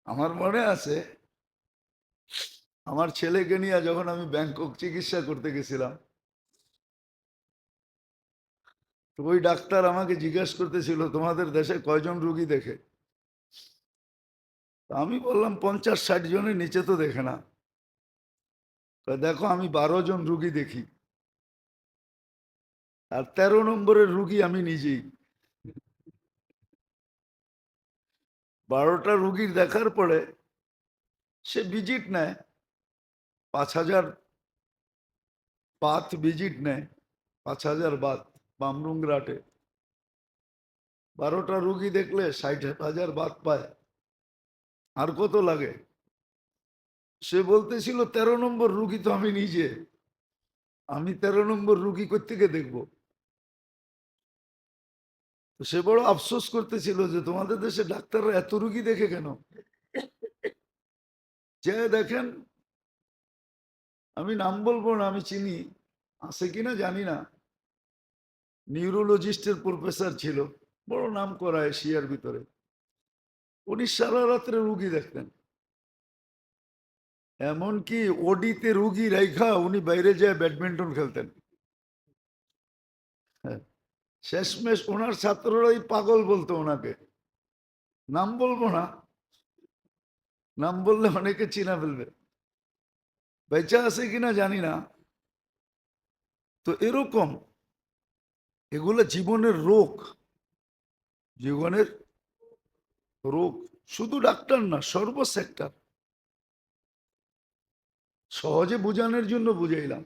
আমার মনে আছে আমার ছেলেকে নিয়ে যখন আমি ব্যাংকক চিকিৎসা করতে গেছিলাম, তো ওই ডাক্তার আমাকে জিজ্ঞাসা করতেছিল তোমাদের দেশে কয়জন রুগী দেখে। তো আমি বললাম 50-60 জনের নিচে তো দেখে না। তো দেখো আমি 12 জন রুগী দেখি, আর 13 নম্বরের রুগী আমি নিজেই। 12টা রুগীর দেখার পরে সে ভিজিট নেয়, 5,000 বাত ভিজিট নেয়, 5,000 বাত বামরুংরাটে। 12টা রুগী দেখলে 60,000 বাত পায়, আর কত লাগে? সে বলতেছিল 13 নম্বর রুগী তো আমি নিজে, আমি 13 নম্বর রুগী কোত্থেকে দেখবো। তো সে বড় আফসোস করতেছিল যে তোমাদের দেশে ডাক্তাররা এত রুগী দেখে কেন। যে দেখেন, আমি নাম বলবো না, আমি চিনি, আছে কিনা জানি না, নিউরোলজিস্টের প্রফেসর ছিল, বড় নাম করা এশিয়ার ভিতরে। উনি সারা রাত্রে রুগী দেখতেন, এমনকি ওডিতে রুগী রেখা উনি বাইরে যায় ব্যাডমিন্টন খেলতেন। হ্যাঁ, শেষমেশ ওনার ছাত্ররাই পাগল বলতো ওনাকে। নাম বলবো না, নাম বললে অনেকে চিনা ফেলবে, বেঁচে আছে কিনা জানি না। তো এরকম এগুলো জীবনের রোগ, জীবনের রোগ। শুধু ডাক্তার না, সর্ব সেক্টর। সহজে বোঝানোর জন্য বুঝাইলাম।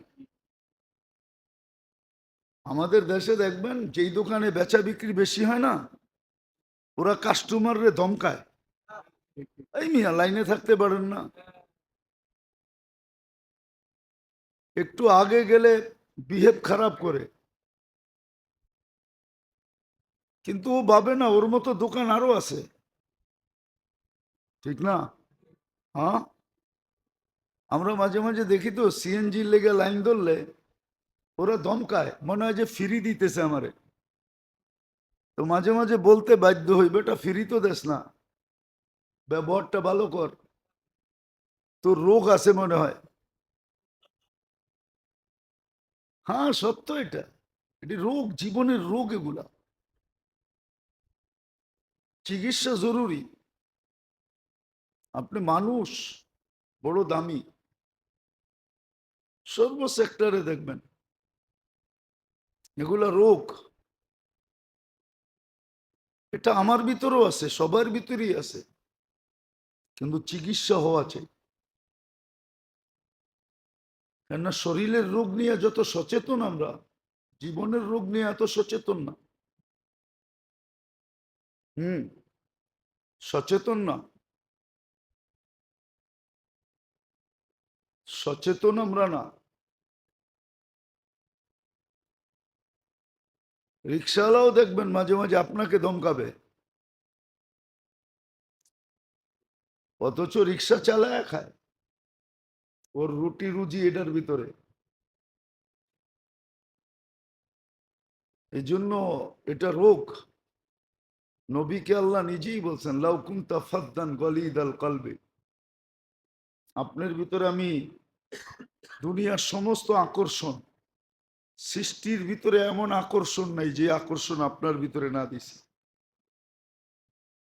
আমাদের দেশে দেখবেন যেই দোকানে বেচা বিক্রি বেশি হয় না, ওরা কাস্টমাররে ধমকায়, এই মিয়া লাইনে থাকতে পারেন না, একটু আগে গেলে বিহেভ খারাপ করে। কিন্তু ও ভাবে না ওর মতো দোকান আরো আছে, ঠিক না? হ্যাঁ, আমরা মাঝে মাঝে দেখি তো সিএনজির লেগে লাইন ধরলে ওরা ধমকায়, মনে হয় যে ফ্রি দিতেছে আমারে। তো মাঝে মাঝে বলতে বাধ্য হই, বেটা ফ্রি তো দেশ না, ব্যবহারটা ভালো কর, তোর রোগ আছে মনে হয়। হ্যাঁ সত্য, এটা এটি রোগ, জীবনের রোগ এগুলা। চিকিৎসা জরুরি। আপনি মানুষ বড় দামি, সর্ব সেক্টরে দেখবেন এগুলা রোগ। এটা আমার ভিতরেও আছে, সবার ভিতরেই আছে, কিন্তু চিকিৎসা হওয়া চাই। কেননা শরীরের রোগ নিয়ে যত সচেতন আমরা, জীবনের রোগ নিয়ে এত সচেতন না। হুম, সচেতন না, সচেতন আমরা না। রিক্সাওয়ালাও দেখবেন মাঝে মাঝে আপনাকে ধমকাবে, অথচ রিক্সা চালায় খায়, ওর রুটি রুজি এটার ভিতরে। এই জন্য এটা রোগ। নবীকে আল্লাহ নিজেই বলছেন, লাউ কুনতা ফাদ্দান গলিদাল কলবে, আপনার ভিতরে আমি দুনিয়ার সমস্ত আকর্ষণ, সৃষ্টির ভিতরে এমন আকর্ষণ নাই যে আকর্ষণ আপনার ভিতরে না দিছি।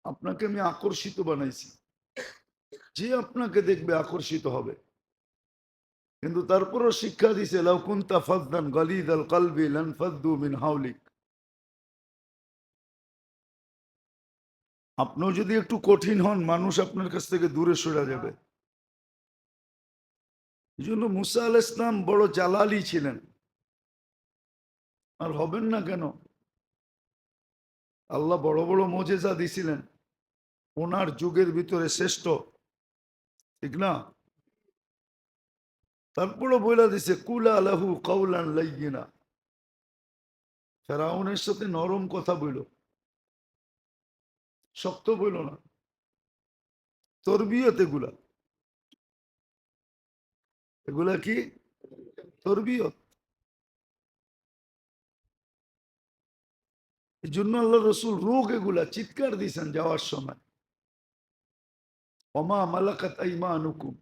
আপনাকে আমি আকর্ষিত বানাইছি, যে আপনাকে দেখবে আকর্ষিত হবে। কিন্তু তারপরও শিক্ষা দিছে, লাউ কুনতা ফাদ্দান গলিদাল কলবি লানফাদ্দু মিন হাওলিক, আপনিও যদি একটু কঠিন হন, মানুষ আপনার কাছ থেকে দূরে সরে যাবে। এই জন্য মুসা আল ইসলাম বড় জালালি ছিলেন, আর হবেন না কেন? আল্লাহ বড় বড় মোজেজা দিছিলেন, ওনার যুগের ভিতরে শ্রেষ্ঠ, ঠিক না? তারপরও বইলা দিছে কুলা লাহু কাউলান লাইয়িনা, ফেরাউনের সাথে নরম কথা বইল, শক্ত বইল না। তরবিয়ত এগুলা, এগুলা কি? তরবিয়ত। এই জন্য আল্লাহ রসুল রোগ এগুলা চিৎকার দিয়েছেন যাওয়ার সময়, ওমা মালাকাত আইমানুকুম,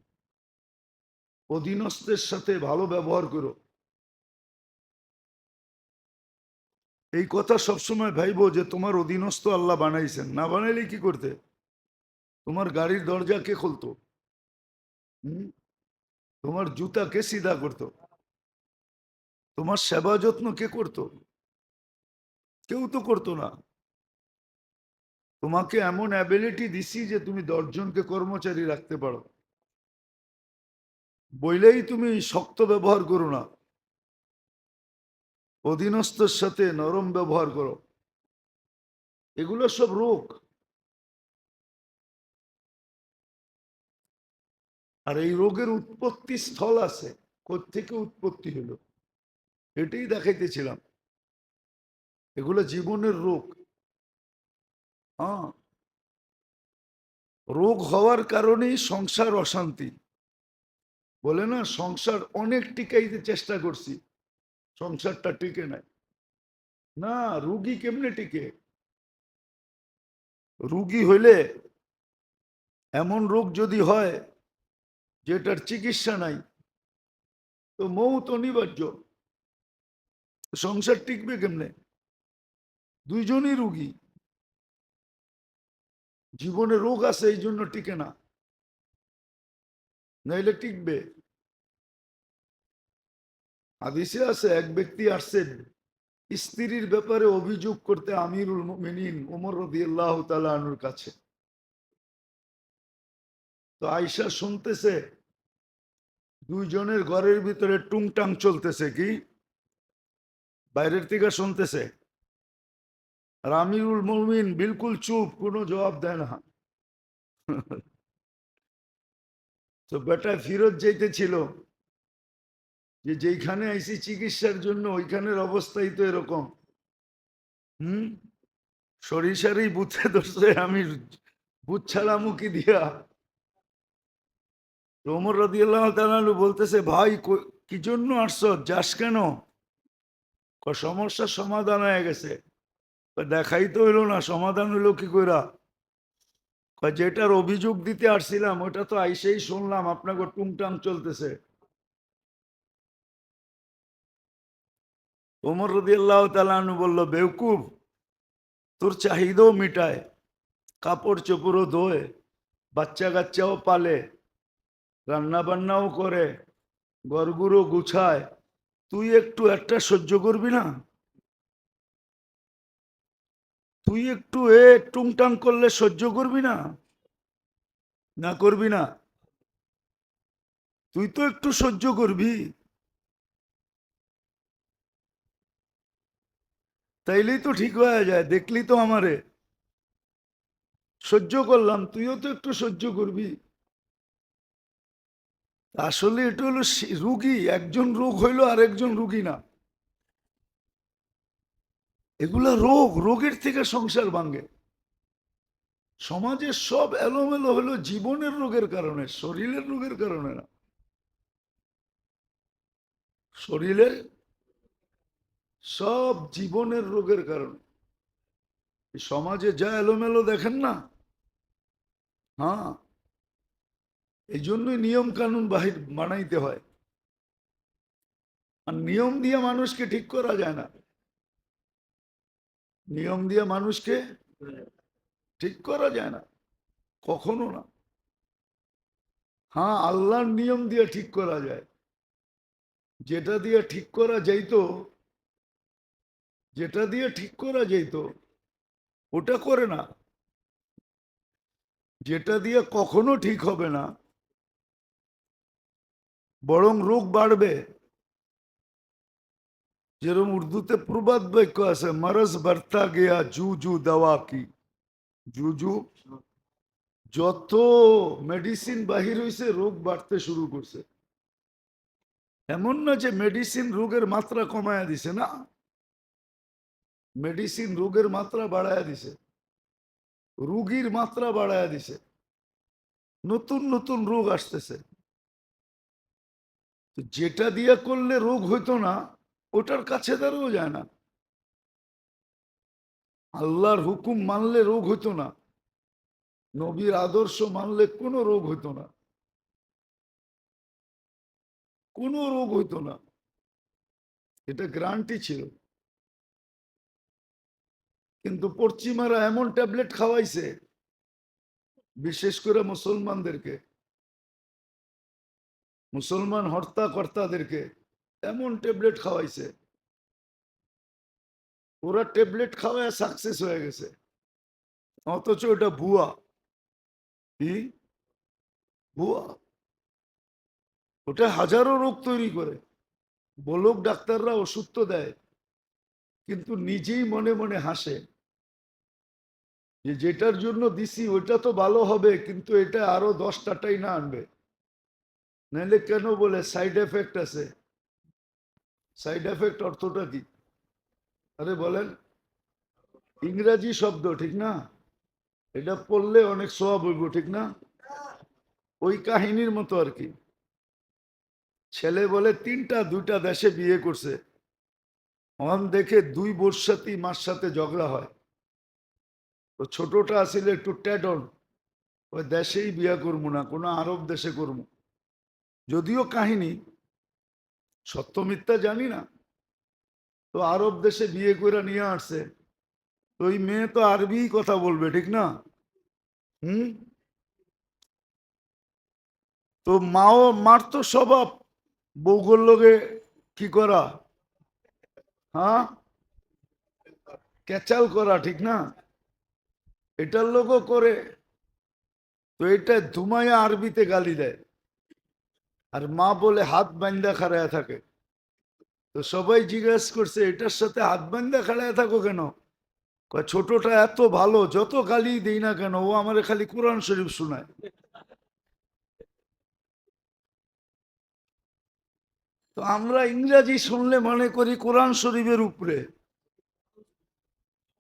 অধীনস্থের সাথে ভালো ব্যবহার করো। এই কথা সবসময় ভাইবো যে তোমার অধীনস্থ আল্লাহ বানাইছেন, না বানাইলে কি করতে? তোমার গাড়ির দরজা কে খুলতো? হুম? তোমার জুতা কে সিধা করতো? তোমার সেবা যত্ন কে করতো? কেউ তো করতো না। তোমাকে এমন অ্যাবিলিটি দিছি যে তুমি 10 জনকে কর্মচারী রাখতে পারো, বইলেই তুমি শক্ত ব্যবহার করো না, অধীনস্থর সাথে নরম ব্যবহার করো। এগুলো সব রোগ। আর এই রোগের উৎপত্তি স্থল আছে, কোত্থেকে উৎপত্তি হলো এটাই দেখাইতেছিলাম। এগুলো জীবনের রোগ। হ্যাঁ, রোগ হওয়ার কারণেই সংসার অশান্তি। বলে না, সংসার অনেক টিকাইতে চেষ্টা করছি, সংসারটা টিকে নাই। না, রুগী কেমনে টিকে? রুগী হইলে, এমন রোগ যদি হয় যেটার চিকিৎসা নাই, তো মৌত অনিবার্য। সংসার টিকবে কেমনে? দুইজনই রুগী, জীবনে রোগ আছে এই জন্য টিকে না, নাইলে টিকবে। হাদিসে আছে, এক ব্যক্তি আসছেন স্ত্রীর ব্যাপারে অভিযোগ করতে আমিরুল মুমিনিন ওমর রাদিয়াল্লাহু তাআলা আনহুর কাছে। তো আয়েশা শুনতেছে দুইজনের ঘরের ভিতরে টুংটাং চলতেছে, কি বাইরের থেকে শুনতেছে। আর আমিরুল মুমিন বিলকুল চুপ, কোনো জবাব দেয় না। তো বেটা ফিরত যাইতেছিল যে যেইখানে আইসি চিকিৎসার জন্য ওইখানের অবস্থাই তো এরকম। হুম, সরিষারই বুথে ধরছে, আমি বুথ ছাড়া মুখি দিয়া। ওমর রাদিয়াল্লাহু তাআলা বলতেছে, ভাই কি জন্য আসছ, যাস কেন? সমস্যার সমাধান হয়ে গেছে। দেখাই তো হইলো না, সমাধান হইলো কি কইরা? যেটার অভিযোগ দিতে আসছিলাম ওটা তো আইসেই শুনলাম আপনাকে টুংটাং চলতেছে। ওমর রাদিয়াল্লাহু তাআলা বলল, বেওকুফ, তোর চাহিদাও মিটায়, কাপড় চোপড়ও ধোয়, বাচ্চা কাচ্চাও পালে, রান্না বান্নাও করে, ঘরগুলো গুছায়, তুই একটু একটা সহ্য করবি না? তুই একটু টুংটাং করলে সহ্য করবি না? না করবি না? তুই তো একটু সহ্য করবি, তাইলেই তো ঠিক হয়ে যায়। দেখলি তো আমারে, সহ্য করলাম, তুইও তো একটু সহ্য করবি। আসলে এটা হলো রুগী, একজন রোগ হইলো আর একজন রুগী না। এগুলা রোগ, রোগের থেকে সংসার ভাঙ্গে। সমাজের সব এলোমেলো হলো জীবনের রোগের কারণে, শরীরের রোগের কারণে না। শরীরের সব জীবনের রোগের কারণে। সমাজে যা এলোমেলো দেখেন না, হ্যাঁ, এই জন্যই নিয়ম কানুন বাহির বানাইতে হয়। আর নিয়ম দিয়ে মানুষকে ঠিক করা যায় না, নিয়ম দিয়ে মানুষকে ঠিক করা যায় না, কখনো না। হ্যাঁ, আল্লাহর নিয়ম দিয়ে ঠিক করা যায়। যেটা দিয়ে ঠিক করা যাইতো, যেটা দিয়ে ঠিক করা যাইতো ওটা করে না। যেটা দিয়ে কখনো ঠিক হবে না, বরং রোগ বাড়বে। যেরকম উর্দুতে প্রবাদ বাক্য আছে, মরজ বাড়তা গিয়া জু জু দাওয়া কি। জু জু, যত মেডিসিন বাহির হয়েছে রোগ বাড়তে শুরু করছে। এমন না যে মেডিসিন রোগের মাত্রা কমায়া দিছে, না, মেডিসিন রোগের মাত্রা বাড়ায়া দিছে, রোগীর মাত্রা বাড়ায়া দিছে। নতুন নতুন রোগ আসতেছে। যেটা দিয়া করলে রোগ হইতো না ওটার কাছে দাঁড়াও যায় না। আল্লাহর হুকুম মানলে রোগ হইতো না, নবীর আদর্শ মানলে কোনো রোগ হইতো না, কোনো রোগ হইতো না, এটা গ্যারান্টি ছিল। কিন্তু পশ্চিমারা এমন ট্যাবলেট খাওয়াইছে, বিশেষ করে মুসলমানদেরকে, মুসলমান হর্তাকর্তাদেরকে এমন ট্যাবলেট খাওয়াইছে, ওরা ট্যাবলেট খাওয়ায় সাকসেস হয়ে গেছে, অথচ ওটা ভুয়া। কি ভুয়া? ওটা হাজারো রোগ তৈরি করে। বলুক ডাক্তাররা ওষুধ তো দেয়, কিন্তু নিজেই মনে মনে হাসে যে যেটার জন্য দিছি ওইটা তো ভালো হবে, কিন্তু এটা আরো 10টাই না আনবে। নাহলে কেন বলে সাইড এফেক্ট আছে। সাইড এফেক্ট অর্থটা কি? আরে বলেন, ইংরাজি শব্দ ঠিক না? এটা পড়লে অনেক সওয়াব হইব ঠিক না? ওই কাহিনীর মতো আর কি। ছেলে বলে 2টা দেশে বিয়ে করছে, অন দেখে 2 বর্ষাতি মার সাথে ঝগড়া হয়। তো ছোটটা আসলে একটু ট্যাডন, ওই দেশেই বিয়ে করবো না, কোনো আরব দেশে করবো। যদিও কাহিনী সত্য মিথ্যা জানি না, তো আরব দেশে বিয়ে করে নিয়ে আসছে। তো ওই মেয়ে তো আরবি কথা বলবে ঠিক না? হুম। তো মার তো স্বভাব বউগুর লোকে কি করা, হ্যাঁ, ক্যাচাল করা ঠিক না? এটার লোকও করে। তো এটা ধুমাইয়া আরবিতে গালি দেয়, আর মা বলে হাত বান্ধা খাড়ায় থাকে। তো সবাই জিজ্ঞাসা করছে এটার সাথে হাত বান্ধা খাড়ায় থাকো কেন? কয় ছোটটা এত ভালো, যত গালি দিই না কেন ও আমারে খালি কোরআন শরীফ শোনায়। তো আমরা ইংরাজি শুনলে মনে করি কোরআন শরীফের উপরে।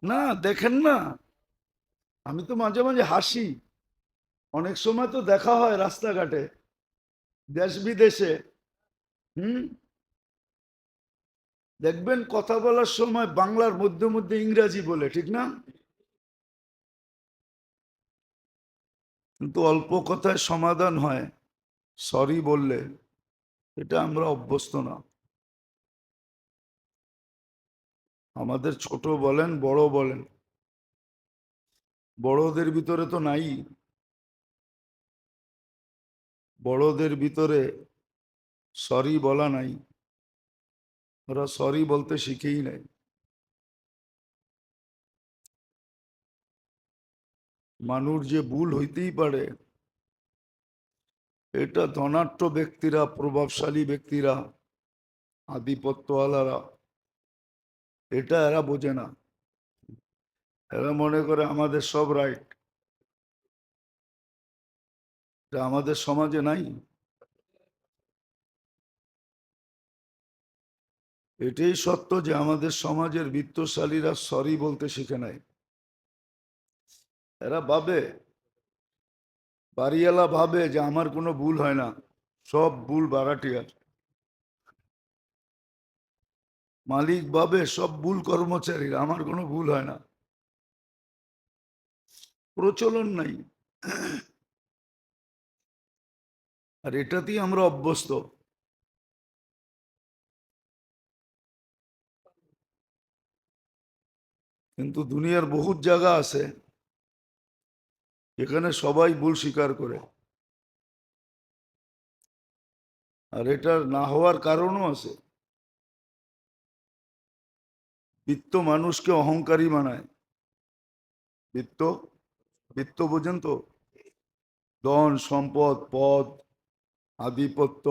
না দেখেন না, আমি তো মাঝে মাঝে হাসি। অনেক সময় তো দেখা হয় রাস্তাঘাটে, দেশ বিদেশে। হুম। দেখবেন কথা বলার সময় বাংলার মধ্যে মধ্যে ইংরাজি বলে ঠিক না? কিন্তু অল্প কথায় সমাধান হয় সরি বললে। এটা আমরা অভ্যস্ত না। আমাদের ছোট বলেন বড় বলেন, বড়দের ভিতরে তো নাই। বড়দের ভিতরে সরি বলা নাই, ওরা সরি বলতে শিখেই নাই। মানুষ যে ভুল হইতেই পারে, এটা ধনাঢ্য ব্যক্তিরা, প্রভাবশালী ব্যক্তিরা, আধিপত্যওয়ালারা, এটা এরা বোঝে না। এরা মনে করে আমাদের সব রাইট। এটা আমাদের সমাজে নাই। এটাই সত্য যে আমাদের সমাজের বিত্তশালীরা সরি বলতে শিখে নাই। এরা ভাবে, বাড়িওয়ালা ভাবে যে আমার কোনো ভুল হয় না, সব ভুল ভাড়াটিয়ার। মালিক ভাবে সব ভুল কর্মচারীর, আমার কোনো ভুল হয় না। প্রচলন নাই, আর এটাতেই আমরা অভ্যস্ত। কিন্তু দুনিয়ার বহুত জায়গা আছে এখানে সবাই ভুল স্বীকার করে, আর এটা না হওয়ার কারণও আছে। বিত্ত মানুষকে অহংকারী বানায়। বিত্ত, বিত্ত বোঝেন তো? ধন সম্পদ, পদ, আধিপত্য,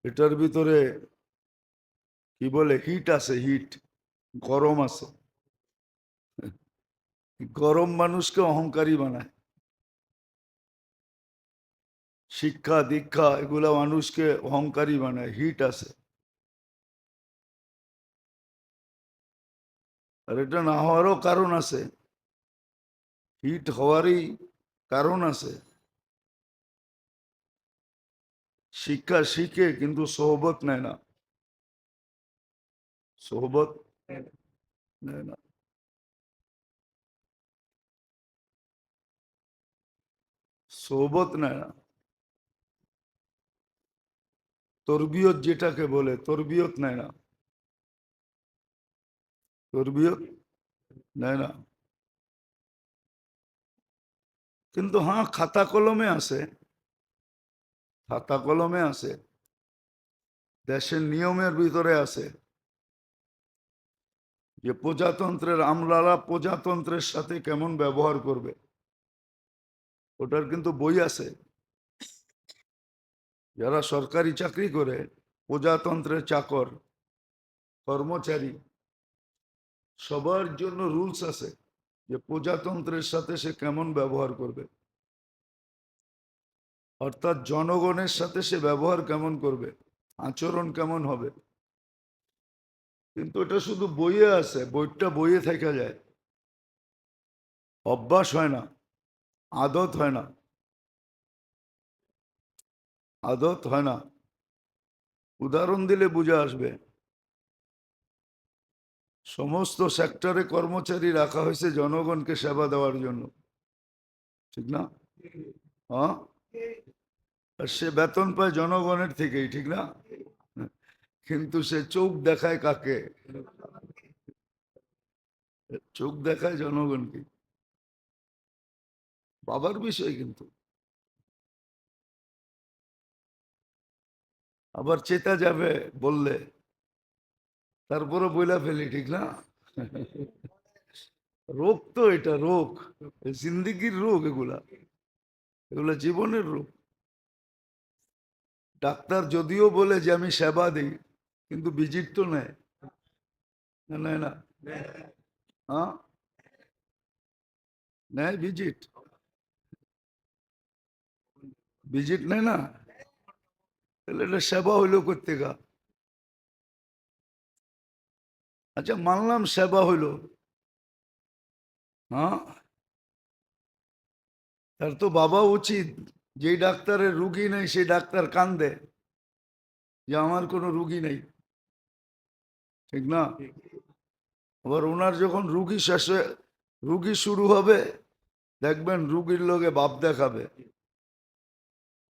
এটার ভিতরে কি বলে হিট আছে, হিট, গরম আছে। গরম মানুষকে অহংকারী বানায়। শিক্ষা দীক্ষা এগুলা মানুষকে অহংকারী বানায়, হিট আছে। আর এটা না হওয়ারও কারণ আছে, হিট হওয়ারই কারণ আছে। শিক্ষা শিখে কিন্তু সোহবত নেয় না, সোহবত নেয় না। সোহবত নেয় না, তরবিয়ত যেটাকে বলে তরবিয়ত নেয় না, তরবিয়ত নেয় না। কিন্তু হ্যাঁ, খাতা কলমে আছে, খাতা কলমে আছে, দেশের নিয়মের ভিতরে আছে যে প্রজাতন্ত্রের আমলারা প্রজাতন্ত্রের সাথে কেমন ব্যবহার করবে, ওটার কিন্তু বই আছে। যারা সরকারি চাকরি করে, প্রজাতন্ত্রের চাকর কর্মচারী, সবার জন্য রুলস আছে যে প্রজাতন্ত্রের সাথে সে কেমন ব্যবহার করবে, অর্থাৎ জনগণের সাথে সে ব্যবহার কেমন করবে, আচরণ কেমন হবে। কিন্তু এটা শুধু বইয়ে আছে, বইটা বইয়ে থেকে যায়, অভ্যাস হয় না, আদত হয় না, আদত হয় না। উদাহরণ দিলে বুঝে আসবে। সমস্ত সেক্টরে কর্মচারী রাখা হয়েছে জনগণকে সেবা দেওয়ার জন্য, ঠিক না? হ্যাঁ, আর সে বেতন পায় জনগণের থেকেই, ঠিক না? কিন্তু সে চোখ দেখায় কাকে? চোখ দেখায় জনগণকে। বাবার বিষয় কিন্তু। আবার চেতা যাবে বললে, তারপরে বইলা ফেলি, ঠিক না? রোগ তো এটা, রোগ, জিন্দিগির রোগ এগুলা, এগুলা জীবনের রোগ। ডাক্তার যদিও বলে যে আমি সেবা দিই, কিন্তু ভিজিট তো নেয় নেয় না? হ্যাঁ, নেয় ভিজিট, ভিজিট নেয় না, তাহলে এটা সেবা হইলো করতে গা। আচ্ছা, মানলাম সেবা হইলো, হ্যাঁ, তার তো বাবা উচিত, যেই ডাক্তারের রুগী নেই সেই ডাক্তার কান্দে যে আমার কোনো রুগী নেই, ঠিক না? আবার ওনার যখন রুগী শেষে, রুগী শুরু হবে, দেখবেন রুগীর লোকে ভাব দেখাবে,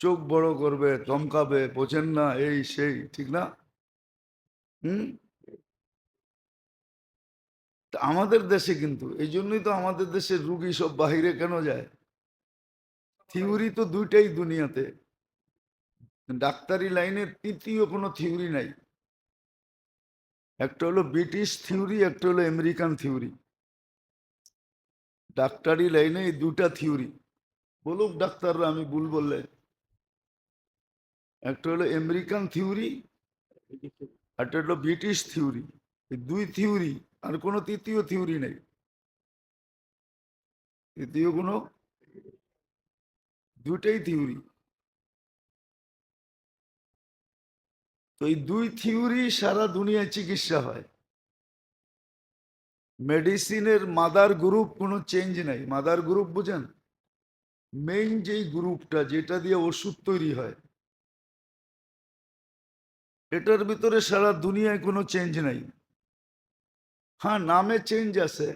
চোখ বড় করবে, ধমকাবে, বোঝেন না, এই সেই, ঠিক না? হুম। তা আমাদের দেশে কিন্তু এই জন্যই তো আমাদের দেশের রুগী সব বাহিরে কেন যায়? থিওরি তো দুইটাই দুনিয়াতে, ডাক্তারি লাইনের তৃতীয় কোনো থিওরি নাই। একটা হলো ব্রিটিশ থিওরি, একটা হলো আমেরিকান থিওরি। ডাক্তারি লাইনে এই দুটা থিওরি, বলুক ডাক্তাররা আমি ভুল বললে। একটা হলো আমেরিকান থিওরি, একটা হলো ব্রিটিশ থিওরি। এই দুই থিওরি, আর কোনো তৃতীয় থিওরি নেই, তৃতীয় কোনো, দুইটাই থিওরি। তো এই দুই থিওরি সারা দুনিয়ায় চিকিৎসা হয়। মেডিসিনের মাদার গ্রুপ কোনো চেঞ্জ নাই। মাদার গ্রুপ বুঝেন? মেইন যেই গ্রুপটা যেটা দিয়ে ওষুধ তৈরি হয়, এটার ভিতরে সারা দুনিয়ায় কোনো চেঞ্জ নাই। হ্যাঁ, নামে চেঞ্জ আছে।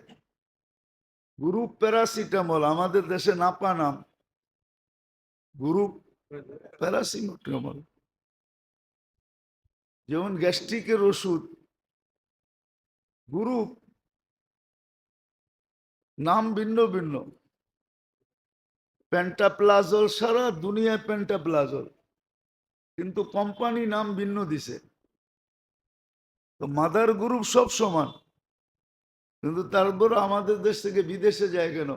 গ্রুপ প্যারাসিটামল, আমাদের দেশে নাপা নাম, গ্রুপ প্যারাসিটামল। যেমন গ্যাস্ট্রিকের ওষুধ, গ্রুপ, নাম ভিন্ন ভিন্ন। পেন্টাপ্লাজল, সারা দুনিয়ায় পেন্টাপ্লাজল, কিন্তু কোম্পানি নাম ভিন্ন দিছে। তো মাদার গ্রুপ সব সমান, কিন্তু তারপর আমাদের দেশ থেকে বিদেশে যায় কেন?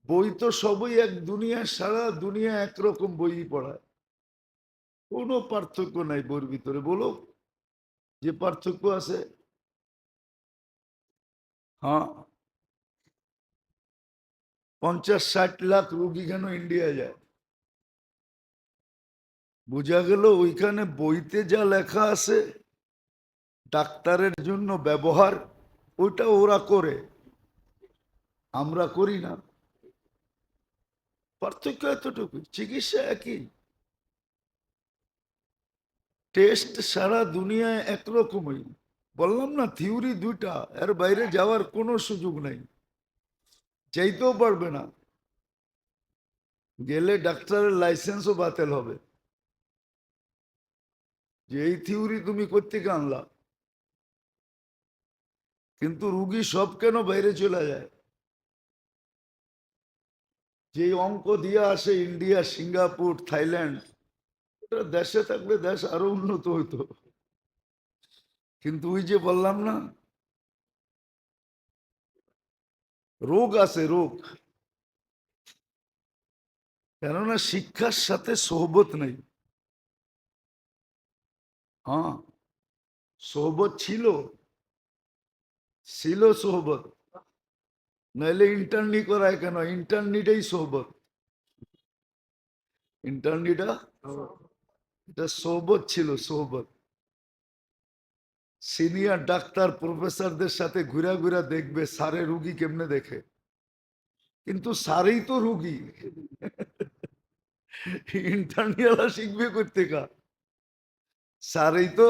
বই তো সবই এক, দুনিয়া সারা দুনিয়া একরকম বই পড়ায়, কোনো পার্থক্য নাই বইয়ের ভিতরে। বলো যে পার্থক্য আছে। হ্যাঁ, 50-60 লাখ রুগী কেন ইন্ডিয়া যায়? বোঝা গেল ওইখানে বইতে যা লেখা আছে ডাক্তারের জন্য ব্যবহার, ওইটা ওরা করে, আমরা করি না। পার্থক্য এতটুকু, চিকিৎসা একই, টেস্ট সারা দুনিয়ায় একরকমই। বললাম না, থিওরি দুইটা, এর বাইরে যাওয়ার কোনো সুযোগ নাই। চাইতেও পারবে না, গেলে ডাক্তারের লাইসেন্সও বাতিল হবে, যে এই থিওরি তুমি কোত্থেকে আনলা। কিন্তু রুগী সব কেন বাইরে চলে যায়? যে অঙ্ক দিয়ে আসে ইন্ডিয়া, সিঙ্গাপুর, থাইল্যান্ড, এটা দেশে থাকলে দেশ আরো উন্নত হইতো। কিন্তু ওই যে বললাম না, রোগ আছে, রোগ। কেননা শিক্ষার সাথে সোহবত নেই। হ্যাঁ, সোহবত ছিল, ছিল সোহবত, নাহলে ইন্টার্নি করায় কেন? ইন্টার্নিটাই সোহবত। ইন্টার্নিটা এটা সোহবত ছিল, সোহবত। সিনিয়র ডাক্তার প্রফেসরদের সাথে ঘুরা ঘুরা দেখবে সারে রুগী কেমনে দেখে, কিন্তু সারেই তো রুগী। ইন্টার্নিয়ালা শিখবে কোত্থেকা? সারেই তো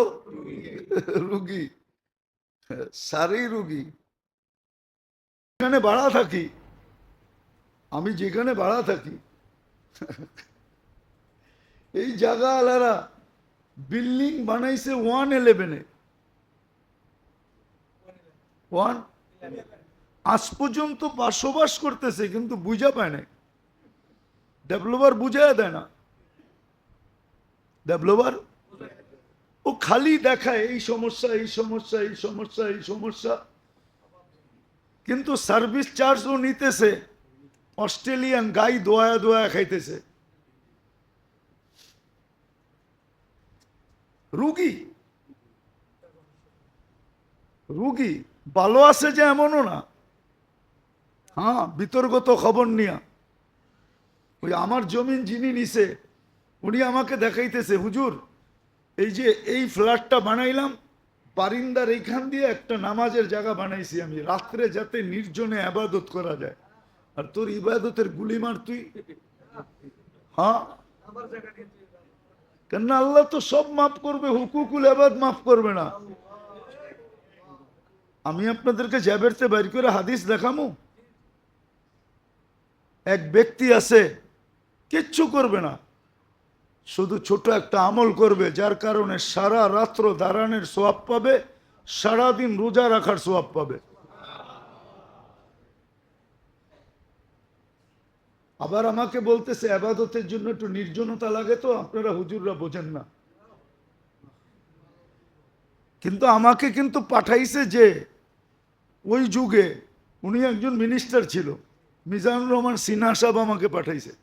রুগী, সারেই রুগী। এখানে ভাড়া থাকি, আমি যেখানে ভাড়া থাকি, এই জায়গা আলারা বিল্ডিং বানাইছে 111-এ, 1 আজ পর্যন্ত বসবাস করতেছে, কিন্তু বুঝা পায় না। ডেভেলপার বুঝায় দেয় না, ডেভেলপার ও খালি দেখায় এই সমস্যা, এই সমস্যা, এই সমস্যা, এই সমস্যা, কিন্তু সার্ভিস চার্জও নিতেছে। অস্ট্রেলিয়ান গাই দোয়া দোয়া খাইতেছে, রুগী, রুগী ভালো আছে যে এমনও না। হ্যাঁ, বিতর্কত খবর নিয়া ওই আমার জমিন যিনি নিছে উনি আমাকে দেখাইতেছে, হুজুর এই যে এই ফ্ল্যাটটা বানাইলাম, বারিন্দার এইখান দিয়ে একটা নামাজের জায়গা বানাইছি আমি, রাত্রে যাতে নির্জনে আবাদত করা যায়। আর তোর ইবাদতের গুলি মার তুই। হ্যাঁ, কেন আল্লাহ তো সব মাফ করবে, হুকুকুল আবাদ মাফ করবে না। আমি আপনাদেরকে জাবেরতে বাইর করে হাদিস দেখামু। এক ব্যক্তি আছে, কিচ্ছু করবে না, শুধু ছোট একটা আমল করবে, যার কারণে সারা রাত্র দাঁড়ানোর সোয়াব পাবে, সারাদিন রোজা রাখার সোয়াব পাবে। আবার আমাকে বলতেছে আবাদতের জন্য একটু নির্জনতা লাগে, তো আপনারা হুজুররা বোঝেন না। কিন্তু আমাকে কিন্তু পাঠাইছে যে ওই যুগে উনি একজন মিনিস্টার ছিল, মিজানুর রহমান সিনহা সাহেব আমাকে পাঠাইছে।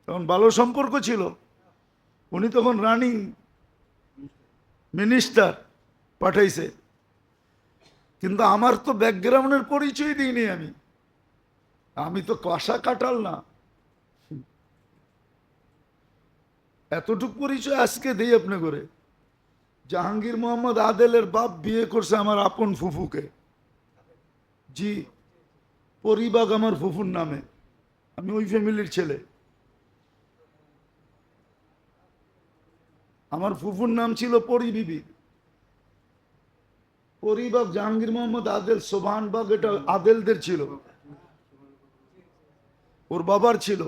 তখন ভালো সম্পর্ক ছিল, উনি তখন রানিং মিনিস্টার, পাঠাইছে। কিন্তু আমার তো ব্যাকগ্রাউন্ডের পরিচয় দিইনি আমি, আমি তো কষা কাটাল না। এতটুক পরিচয় আজকে দেই আপনি করে। জাহাঙ্গীর মোহাম্মদ আদেলের বাপ বিয়ে করছে আমার আপন ফুফুকে। জি, পরিবাগ আমার ফুফুর নামে, আমি ওই ফ্যামিলির ছেলে। আমার ফুফুর নাম ছিল পরি বিবি। পরিবাগ জাহাঙ্গীর মোহাম্মদ আদেল, সোভানবাগ এটা আদেলদের ছিল, ওর বাবার ছিল।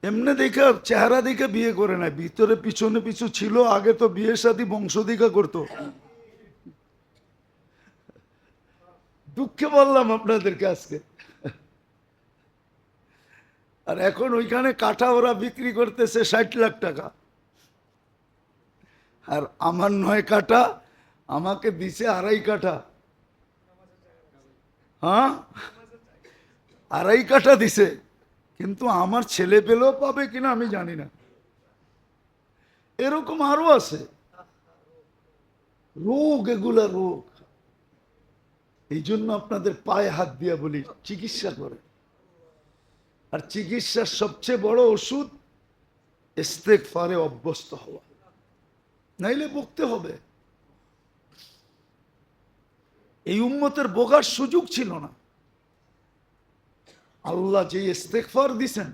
এমনি দেখে চেহারা দেখে বিয়ে করে নাই, ভিতরে পিছনে পিছু ছিল। আগে তো বিয়ের সাথে বংশদিকা করতো। দুঃখে বললাম আপনাদেরকে আজকে। আর এখন ওইখানে কাঠা ওরা বিক্রি করতেছে 60 লাখ টাকা, আর আমার 9 কাঠা আমাকে দিছে 2.5 কাঠা। হ্যাঁ, 2.5 কাঠা দিছে, কিন্তু আমার ছেলে পেলেও পাবে কিনা আমি জানি না। এরকম আরো আছে রোগ, এগুলা রোগ। এই জন্য আপনাদের পায়ে হাত দিয়া বলি চিকিৎসা করে। আর চিকিৎসার সবচেয়ে বড় ওষুধ ইস্তেগফারে অভ্যস্ত হওয়া, নাইলে বকতে হবে। এই উম্মতের বোকার সুযোগ ছিল না। আল্লাহ যে ইস্তেগফার দিছেন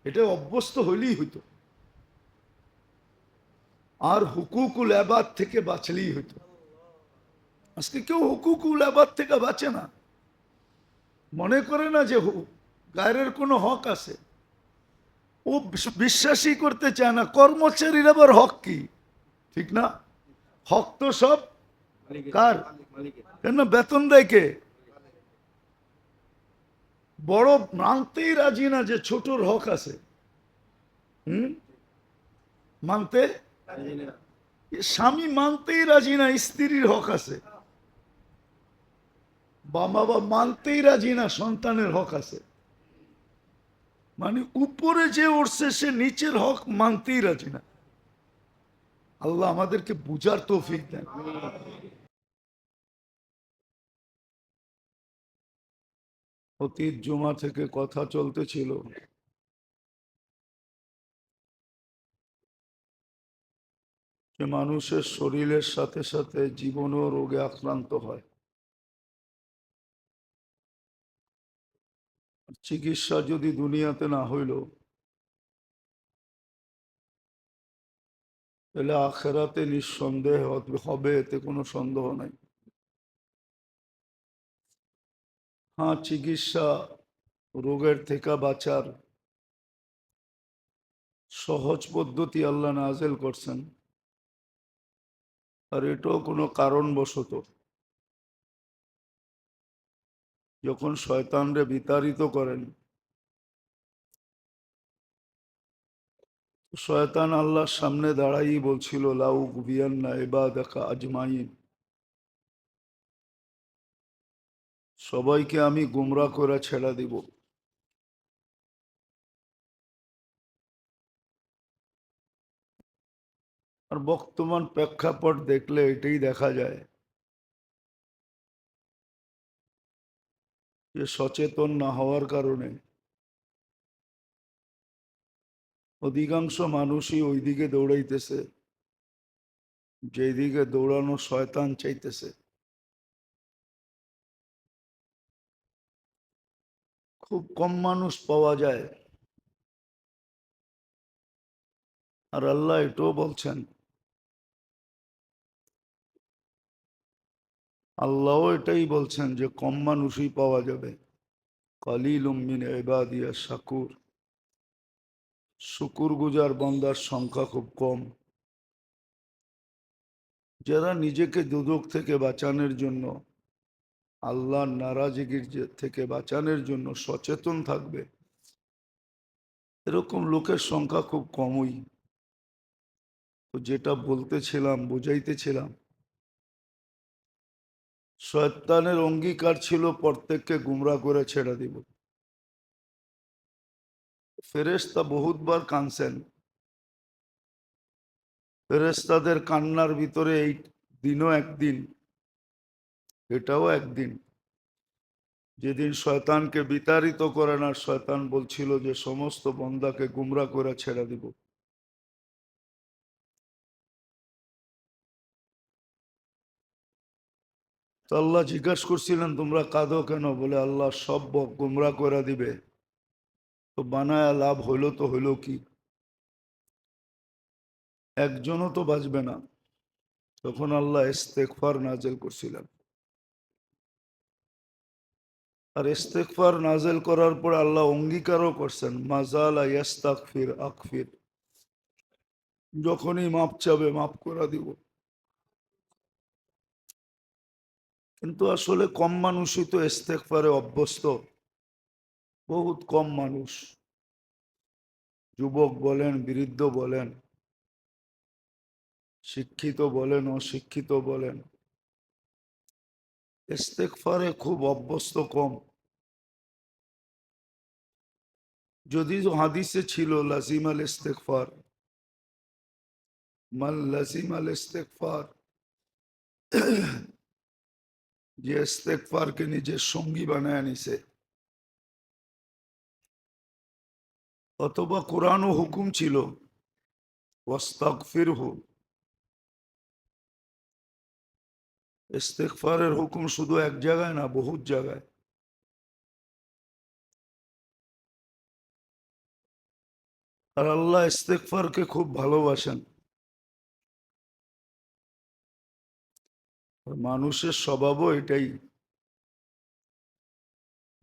এটা অভ্যস্ত হইলেই হইতো, আর হুকুকুল আবাদ থেকে বাঁচলেই হইতো। আজকে কেউ হুকুকুল আবাদ থেকে বাঁচে না। মনে করে না যে গায়ের কোনো হক আছে। ও বিশ্বাসই করতে চায় না কর্মচারীর আবার হক কি, ঠিক না? হক তো সব কার? কেন বেতন দেয় কে? বড় মানতেই রাজি না যে ছোটর হক আছে। হুম, মানতে স্বামী মানতেই রাজি না স্ত্রীর হক আছে। বাবা মানতেই রাজি না সন্তানের হক আছে। মানে উপরে যে উঠছে সে নিচের হক মানতেই রাজি না। আল্লাহ আমাদেরকে বুঝার তৌফিক দেন। অতীত জুমা থেকে কথা চলতেছিল যে মানুষের শরীরের সাথে সাথে জীবনও রোগে আক্রান্ত হয়। চিকিৎসা যদি দুনিয়াতে না হইল, তাহলে আখেরাতে নিঃসন্দেহ হবে, এতে কোনো সন্দেহ নাই। হ্যাঁ, চিকিৎসা রোগের থেকে বাঁচার সহজ পদ্ধতি আল্লাহ নাজেল করছেন, আর এটাও কোনো কারণবশত যখন শয়তানরে বিতাড়িত করেন, শয়তান আল্লাহর সামনে দাঁড়াই বলছিল লাউ বিয়ান্না ইবাদাকা আজমাইন, সবাইকে আমি গুমরা করে ছেড়ে দিব। আর বর্তমান প্রেক্ষাপট দেখলে এটাই দেখা যায় যে সচেতন না হওয়ার কারণে অধিকাংশ মানুষই ওইদিকে দৌড়াইতেছে যেদিকে দৌড়ানো শয়তান চাইতেছে। খুব কম মানুষ পাওয়া যায়। আর আল্লাহ এটাও বলছেন, আল্লাহও এটাই বলছেন যে কম মানুষই পাওয়া যাবে। কালিলুম মিন ইবাদিয়াশ শাকুর, শুকুর গুজার বান্দার সংখ্যা খুব কম, যারা নিজেকে দুদক থেকে বাঁচানোর জন্য, আল্লাহর নারাজগির থেকে বাঁচানোর জন্য সচেতন থাকবে, এরকম লোকের সংখ্যা খুব কমই। তো যেটা বলতেছিলাম, বুঝাইতেছিলাম, শয়তানের অঙ্গীকার ছিল প্রত্যেককে গুমরা করে ছেড়ে দিব। ফেরেশতা বহুতবার কাঁদছেন। ফেরেশতাদের কান্নার ভিতরে এই দিনও একদিন, এটাও একদিন, যেদিন শয়তানকে বিতাড়িত করেন আর শয়তান বলছিল যে সমস্ত বন্দাকে গুমরা করে ছেড়ে দিব। তো আল্লাহ জিজ্ঞাসা করছিলেন তোমরা কাঁদো কেন? বলে আল্লাহ সব গুমরা করে দিবে, তো বানায় লাভ হইলো তো হইলো কি, একজনও তো বাঁচবে না। তখন আল্লাহ ইস্তেগফার নাজেল করছিলেন। আর ইস্তেগফার নাজেল করার পর আল্লাহ অঙ্গীকারও করছেন, মাজালা ইয়াস্তাগফির আকফির, যখনই মাপ চাবে মাপ করে দিব। কিন্তু আসলে কম মানুষই তো ইস্তেগফারে অভ্যস্ত, বহুত কম মানুষ, যুবক বলেন, বৃদ্ধ বলেন, শিক্ষিত বলেন, অশিক্ষিত বলেন, ইস্তেগফারে খুব অভ্যস্ত কম। যদিও হাদিসে ছিল লাজিম আল ইস্তেগফার, মান লাজিম আল ইস্তেগফার, যে ইস্তেগফারকে নিজের সঙ্গী বানায় নিছে। অথবা কোরআন ও হুকুম ছিল ওয়াস্তাগফিরহু, ইস্তেগফারের হুকুম শুধু এক জায়গায় না, বহুত জায়গায়। আর আল্লাহ ইস্তেগফারকে খুব ভালোবাসেন। আর মানুষের স্বভাবও এটাই,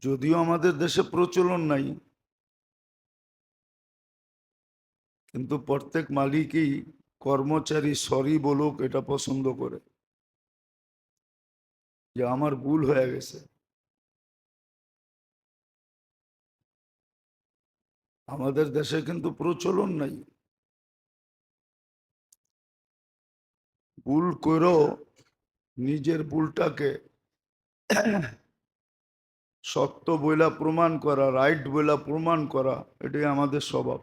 যদিও আমাদের দেশে প্রচলন নাই, কিন্তু প্রত্যেক মালিকই কর্মচারী সরি বলুক এটা পছন্দ করে, যে আমার ভুল হয়ে গেছে। আমাদের দেশে কিন্তু প্রচলন নাই। ভুল করেও নিজের ভুলটাকে সত্য বইলা প্রমাণ করা, রাইট বইলা প্রমাণ করা, এটাই আমাদের স্বভাব।